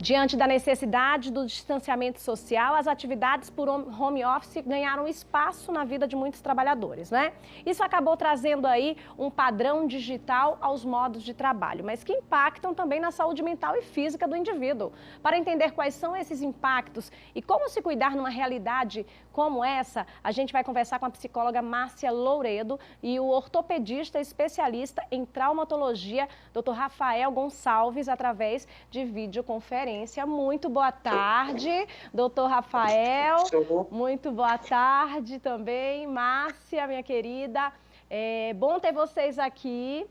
Diante da necessidade do distanciamento social, as atividades por home office ganharam espaço na vida de muitos trabalhadores, né? Isso acabou trazendo aí um padrão digital aos modos de trabalho, mas que impactam também na saúde mental e física do indivíduo. Para entender quais são esses impactos e como se cuidar numa realidade como essa, a gente vai conversar com a psicóloga Márcia Louredo e o ortopedista especialista em traumatologia, Dr. Rafael Gonçalves, através de videoconferência. Muito boa tarde, doutor Rafael. Muito boa tarde também, Márcia, minha querida. É bom ter vocês aqui.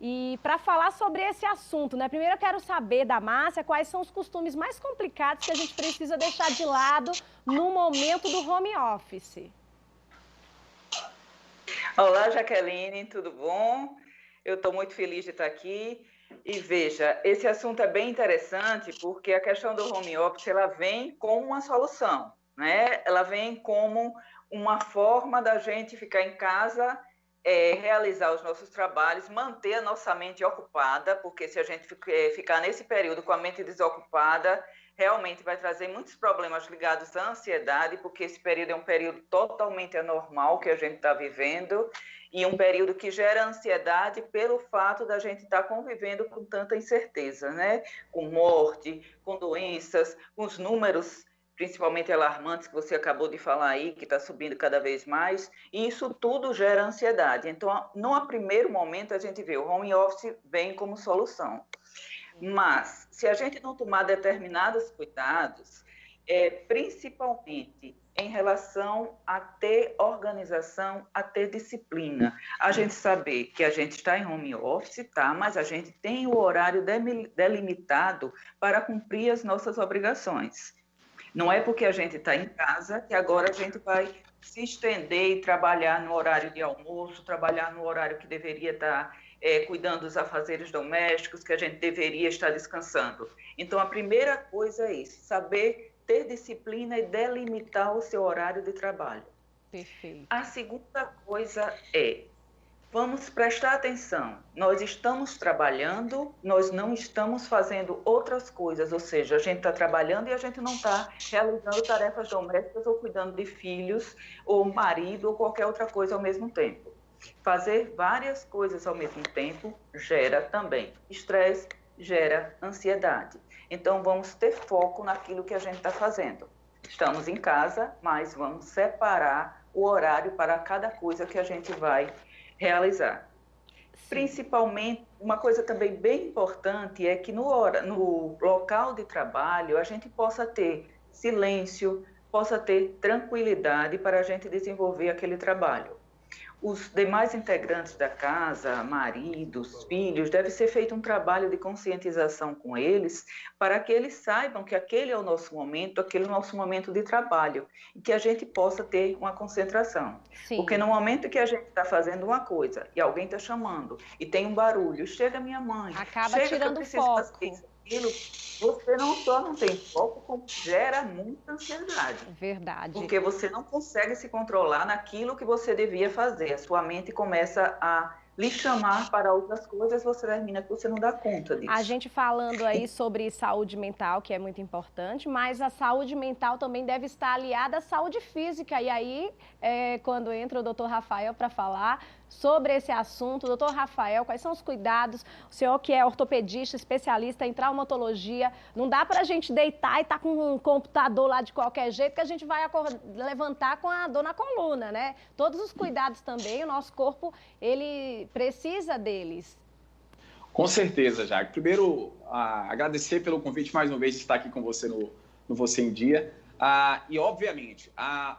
E para falar sobre esse assunto, né? Primeiro eu quero saber da Márcia quais são os costumes mais complicados que a gente precisa deixar de lado no momento do home office. Olá, Jaqueline, tudo bom? Eu estou muito feliz de estar aqui. E veja, esse assunto é bem interessante porque a questão do home office, ela vem como uma solução, né? Ela vem como uma forma da gente ficar em casa, realizar os nossos trabalhos, manter a nossa mente ocupada, porque se a gente ficar nesse período com a mente desocupada, realmente vai trazer muitos problemas ligados à ansiedade, porque esse período é um período totalmente anormal que a gente está vivendo, e um período que gera ansiedade pelo fato da gente estar convivendo com tanta incerteza, né? Com morte, com doenças, com os números principalmente alarmantes que você acabou de falar aí, que está subindo cada vez mais, e isso tudo gera ansiedade. Então, no primeiro momento, a gente vê o home office vem como solução. Mas, se a gente não tomar determinados cuidados, principalmente em relação a ter organização, a ter disciplina, a gente saber que a gente está em home office, tá? Mas a gente tem o horário delimitado para cumprir as nossas obrigações. Não é porque a gente está em casa que agora a gente vai se estender e trabalhar no horário de almoço, trabalhar no horário que deveria estar cuidando dos afazeres domésticos, que a gente deveria estar descansando. Então, a primeira coisa é isso, saber ter disciplina e delimitar o seu horário de trabalho. Perfeito. A segunda coisa é, vamos prestar atenção, nós estamos trabalhando, nós não estamos fazendo outras coisas, ou seja, a gente está trabalhando e a gente não está realizando tarefas domésticas ou cuidando de filhos, ou marido, ou qualquer outra coisa ao mesmo tempo. Fazer várias coisas ao mesmo tempo gera também estresse, gera ansiedade. Então, vamos ter foco naquilo que a gente está fazendo. Estamos em casa, mas vamos separar o horário para cada coisa que a gente vai realizar. Principalmente, uma coisa também bem importante é que no local de trabalho a gente possa ter silêncio, possa ter tranquilidade para a gente desenvolver aquele trabalho. Os demais integrantes da casa, maridos, filhos, deve ser feito um trabalho de conscientização com eles para que eles saibam que aquele é o nosso momento, aquele é o nosso momento de trabalho e que a gente possa ter uma concentração. Sim. Porque no momento que a gente está fazendo uma coisa e alguém está chamando e tem um barulho, chega minha mãe, acaba tirando o foco. Você não só não tem foco, como gera muita ansiedade. Verdade. Porque você não consegue se controlar naquilo que você devia fazer. A sua mente começa a lhe chamar para outras coisas, você termina que você não dá conta disso. A gente falando aí sobre saúde mental, que é muito importante, mas a saúde mental também deve estar aliada à saúde física. E aí, quando entra o doutor Rafael para falar sobre esse assunto, doutor Rafael, quais são os cuidados? O senhor que é ortopedista, especialista em traumatologia, não dá para a gente deitar e estar com um computador lá de qualquer jeito que a gente vai levantar com a dor na coluna, né? Todos os cuidados também, o nosso corpo, ele precisa deles. Com certeza, Jaque. Primeiro, agradecer pelo convite mais uma vez de estar aqui com você no Você em Dia. E, obviamente,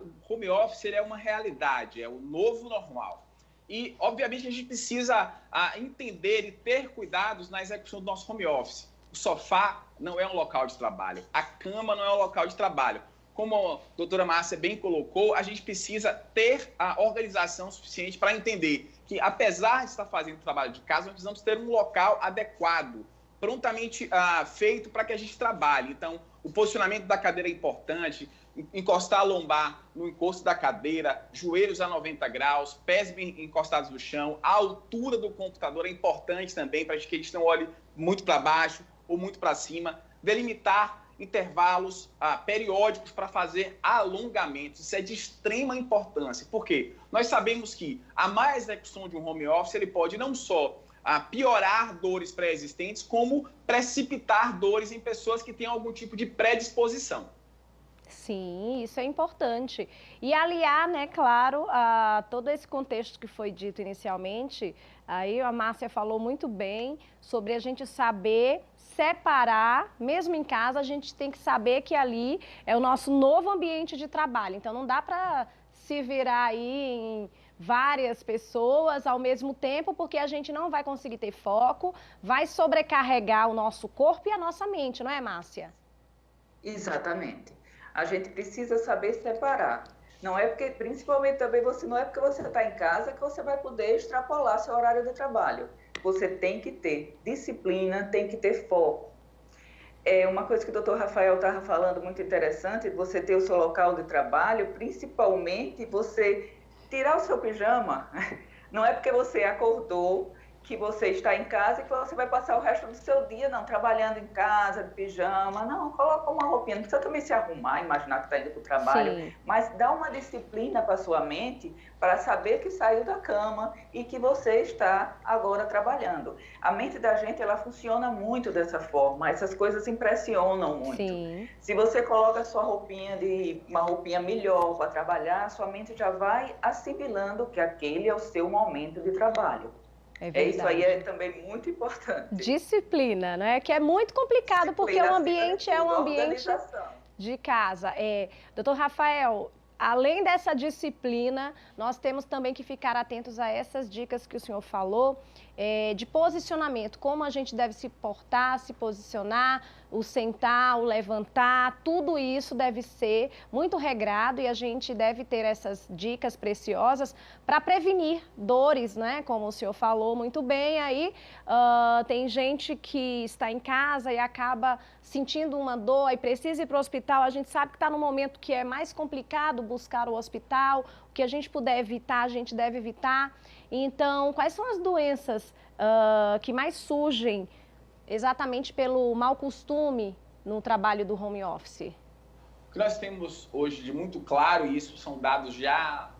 o home office ele é uma realidade, é o novo normal. E, obviamente, a gente precisa entender e ter cuidados na execução do nosso home office. O sofá não é um local de trabalho, a cama não é um local de trabalho. Como a doutora Márcia bem colocou, a gente precisa ter a organização suficiente para entender que, apesar de estar fazendo trabalho de casa, nós precisamos ter um local adequado, prontamente feito para que a gente trabalhe. Então, o posicionamento da cadeira é importante, encostar a lombar no encosto da cadeira, joelhos a 90 graus, pés bem encostados no chão, a altura do computador é importante também para que a gente não olhe muito para baixo ou muito para cima. delimitar intervalos periódicos para fazer alongamentos. Isso é de extrema importância. Por quê? Nós sabemos que a má execução de um home office ele pode não só piorar dores pré-existentes, como precipitar dores em pessoas que têm algum tipo de predisposição. Sim, isso é importante. E aliar, né, claro, a todo esse contexto que foi dito inicialmente, aí a Márcia falou muito bem sobre a gente saber separar, mesmo em casa, a gente tem que saber que ali é o nosso novo ambiente de trabalho. Então, não dá para se virar aí em várias pessoas ao mesmo tempo, porque a gente não vai conseguir ter foco, vai sobrecarregar o nosso corpo e a nossa mente, não é, Márcia? Exatamente. A gente precisa saber separar. Não é porque, principalmente também, não é porque você está em casa que você vai poder extrapolar seu horário de trabalho. Você tem que ter disciplina, tem que ter foco. É uma coisa que o Dr. Rafael estava falando muito interessante, você ter o seu local de trabalho, principalmente você tirar o seu pijama. Não é porque você acordou que você está em casa e que você vai passar o resto do seu dia, não, trabalhando em casa, de pijama, não, coloca uma roupinha, não precisa também se arrumar, imaginar que está indo para o trabalho, sim, mas dá uma disciplina para a sua mente para saber que saiu da cama e que você está agora trabalhando. A mente da gente, ela funciona muito dessa forma, essas coisas impressionam muito. Sim. Se você coloca a sua uma roupinha melhor para trabalhar, sua mente já vai assimilando que aquele é o seu momento de trabalho. Isso aí é também muito importante. Disciplina, né? Que é muito complicado, porque o ambiente é um ambiente de casa. Doutor Rafael, além dessa disciplina, nós temos também que ficar atentos a essas dicas que o senhor falou, de posicionamento, como a gente deve se portar, se posicionar, o sentar, o levantar, tudo isso deve ser muito regrado e a gente deve ter essas dicas preciosas para prevenir dores, né? Como o senhor falou muito bem, aí tem gente que está em casa e acaba sentindo uma dor e precisa ir para o hospital, a gente sabe que está no momento que é mais complicado buscar o hospital, o que a gente puder evitar, a gente deve evitar. Então, quais são as doenças que mais surgem exatamente pelo mau costume no trabalho do home office? O que nós temos hoje de muito claro, e isso são dados já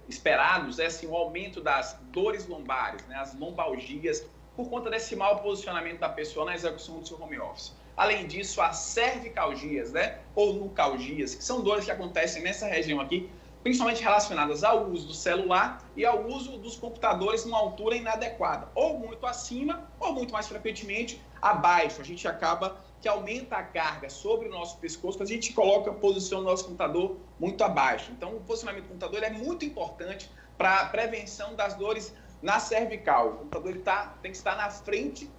esperados, é assim, o aumento das dores lombares, né, as lombalgias, por conta desse mau posicionamento da pessoa na execução do seu home office. Além disso, as cervicalgias, né, ou nucalgias, que são dores que acontecem nessa região aqui, principalmente relacionadas ao uso do celular e ao uso dos computadores numa altura inadequada, ou muito acima, ou muito mais frequentemente abaixo. A gente acaba que aumenta a carga sobre o nosso pescoço, a gente posiciona o nosso computador muito abaixo. Então, o posicionamento do computador é muito importante para a prevenção das dores na cervical. O computador tem que estar na frente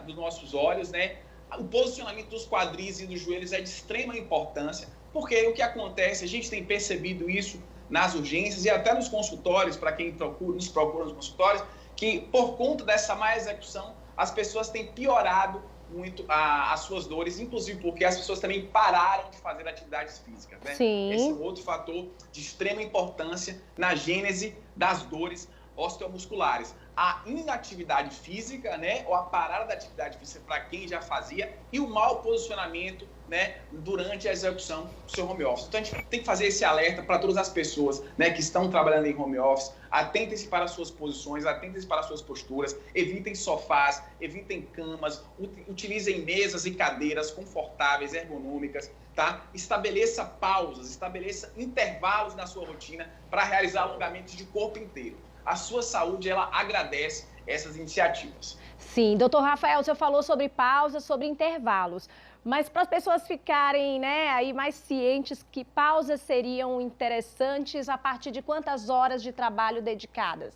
dos nossos olhos, né? O posicionamento dos quadris e dos joelhos é de extrema importância, porque o que acontece, a gente tem percebido isso nas urgências e até nos consultórios, para quem nos procura nos consultórios, que por conta dessa má execução, as pessoas têm piorado muito as suas dores, inclusive porque as pessoas também pararam de fazer atividades físicas, né? Sim. Esse é um outro fator de extrema importância na gênese das dores osteomusculares. A inatividade física, né, ou a parada da atividade física para quem já fazia, e o mau posicionamento, né, durante a execução do seu home office. Então a gente tem que fazer esse alerta para todas as pessoas, né, que estão trabalhando em home office. Atentem-se para as suas posições, atentem-se para as suas posturas, evitem sofás, evitem camas, utilizem mesas e cadeiras confortáveis, ergonômicas, tá? Estabeleça pausas, estabeleça intervalos na sua rotina para realizar alongamentos de corpo inteiro. A sua saúde, ela agradece essas iniciativas. Sim, doutor Rafael, o senhor falou sobre pausas, sobre intervalos, mas para as pessoas ficarem, né, aí mais cientes, que pausas seriam interessantes a partir de quantas horas de trabalho dedicadas?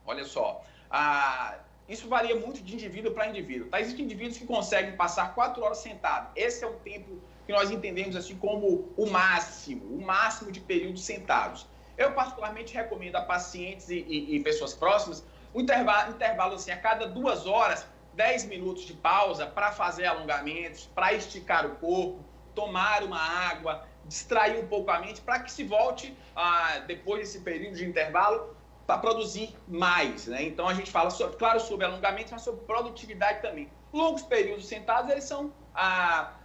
Olha só, isso varia muito de indivíduo para indivíduo, tá? Existem indivíduos que conseguem passar 4 horas sentado. Esse é o tempo que nós entendemos assim como o máximo de períodos sentados. Eu, particularmente, recomendo a pacientes e pessoas próximas um intervalo assim, a cada 2 horas, 10 minutos de pausa para fazer alongamentos, para esticar o corpo, tomar uma água, distrair um pouco a mente, para que se volte, depois desse período de intervalo, para produzir mais, né? Então, a gente fala, claro, sobre alongamento, mas sobre produtividade também. longos períodos sentados, eles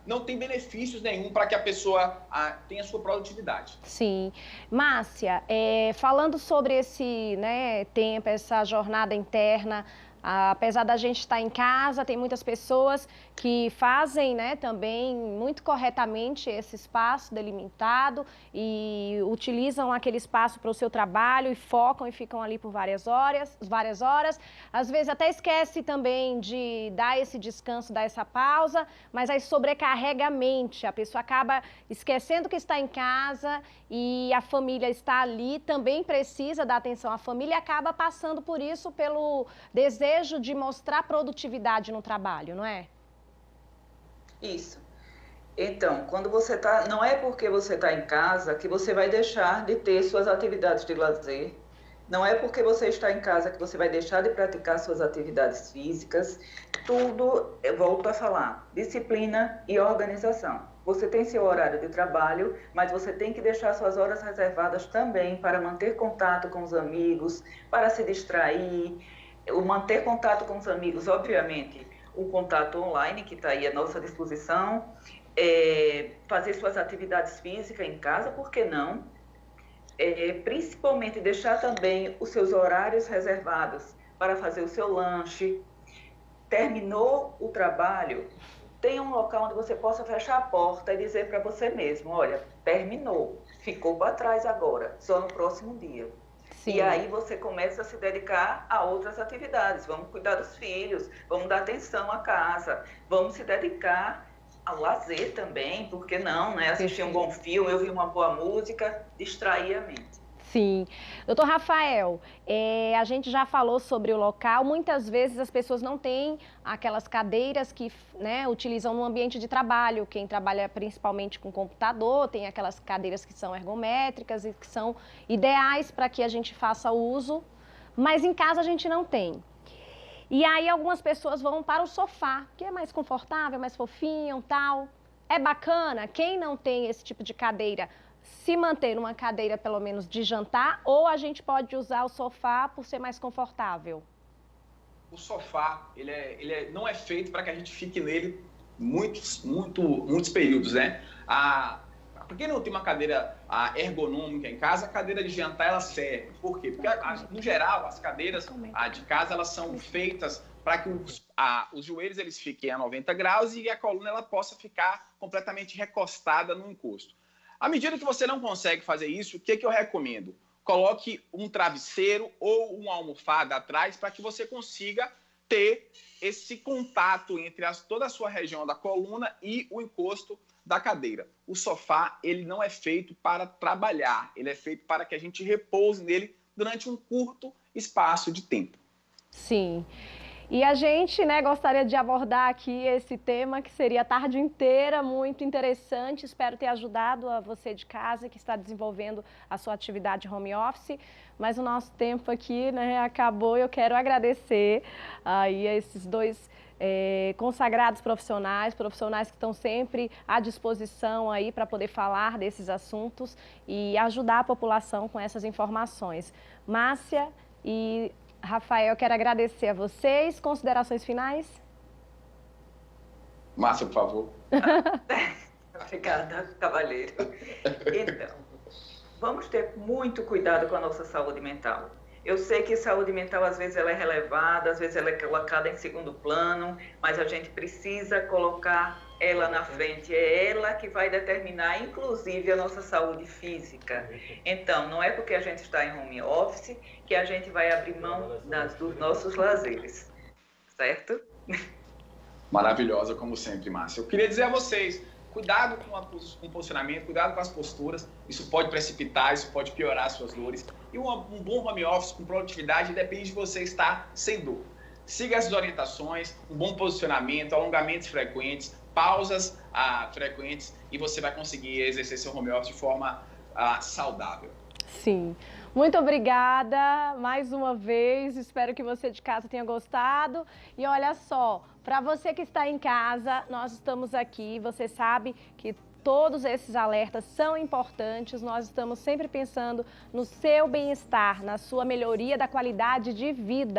não tem benefícios nenhum para que a pessoa tenha sua produtividade. Sim. Márcia, falando sobre esse, né, tempo, essa jornada interna, apesar da gente estar em casa, tem muitas pessoas que fazem, né, também muito corretamente esse espaço delimitado e utilizam aquele espaço para o seu trabalho e focam e ficam ali por várias horas. Às vezes até esquece também de dar esse descanso, dar essa pausa, mas aí sobrecarrega a mente. A pessoa acaba esquecendo que está em casa e a família está ali, também precisa da atenção. A família acaba passando por isso, pelo desejo de mostrar produtividade no trabalho, não é? Isso. Então, quando você está, não é porque você está em casa que você vai deixar de ter suas atividades de lazer. Não é porque você está em casa que você vai deixar de praticar suas atividades físicas. Tudo, eu volto a falar, disciplina e organização. Você tem seu horário de trabalho, mas você tem que deixar suas horas reservadas também para manter contato com os amigos, para se distrair. O manter contato com os amigos, obviamente, o contato online, que está aí à nossa disposição, fazer suas atividades físicas em casa, por que não? Principalmente deixar também os seus horários reservados para fazer o seu lanche. Terminou o trabalho, tenha um local onde você possa fechar a porta e dizer para você mesmo, olha, terminou, ficou para trás agora, só no próximo dia. Sim. E aí você começa a se dedicar a outras atividades. Vamos cuidar dos filhos, vamos dar atenção à casa, vamos se dedicar ao lazer também, por que não, né? Assistir um bom filme, ouvir uma boa música, distrair a mente. Sim. Doutor Rafael, a gente já falou sobre o local, muitas vezes as pessoas não têm aquelas cadeiras que, né, utilizam no ambiente de trabalho. Quem trabalha principalmente com computador, tem aquelas cadeiras que são ergométricas e que são ideais para que a gente faça uso, mas em casa a gente não tem. E aí algumas pessoas vão para o sofá, que é mais confortável, mais fofinho, tal. É bacana, quem não tem esse tipo de cadeira, se manter numa cadeira pelo menos de jantar, ou a gente pode usar o sofá por ser mais confortável? O sofá, não é feito para que a gente fique nele muitos períodos, né? Para quem não tem uma cadeira ergonômica em casa, a cadeira de jantar ela serve. Por quê? Porque, no geral, as cadeiras de casa elas são feitas para que os joelhos eles fiquem a 90 graus e a coluna ela possa ficar completamente recostada no encosto. À medida que você não consegue fazer isso, o que eu recomendo? Coloque um travesseiro ou uma almofada atrás para que você consiga ter esse contato entre toda a sua região da coluna e o encosto da cadeira. O sofá, ele não é feito para trabalhar, ele é feito para que a gente repouse nele durante um curto espaço de tempo. Sim. E a gente, né, gostaria de abordar aqui esse tema que seria a tarde inteira, muito interessante. Espero ter ajudado a você de casa que está desenvolvendo a sua atividade home office. Mas o nosso tempo aqui, né, acabou. Eu quero agradecer aí a esses dois consagrados profissionais que estão sempre à disposição aí para poder falar desses assuntos e ajudar a população com essas informações. Márcia e Rafael, quero agradecer a vocês. Considerações finais? Márcia, por favor. Obrigada, cavalheiro. Então, vamos ter muito cuidado com a nossa saúde mental. Eu sei que saúde mental, às vezes, ela é relevada, às vezes ela é colocada em segundo plano, mas a gente precisa colocar ela na frente. É ela que vai determinar, inclusive, a nossa saúde física. Então, não é porque a gente está em home office que a gente vai abrir mão dos nossos lazeres, certo? Maravilhosa, como sempre, Márcia. Eu queria dizer a vocês, cuidado com o posicionamento, cuidado com as posturas, isso pode precipitar, isso pode piorar as suas dores. E um bom home office com produtividade depende de você estar sem dor. Siga essas orientações, um bom posicionamento, alongamentos frequentes, pausas frequentes e você vai conseguir exercer seu home office de forma saudável. Sim. Muito obrigada mais uma vez, espero que você de casa tenha gostado. E olha só, para você que está em casa, nós estamos aqui, você sabe que todos esses alertas são importantes, nós estamos sempre pensando no seu bem-estar, na sua melhoria da qualidade de vida.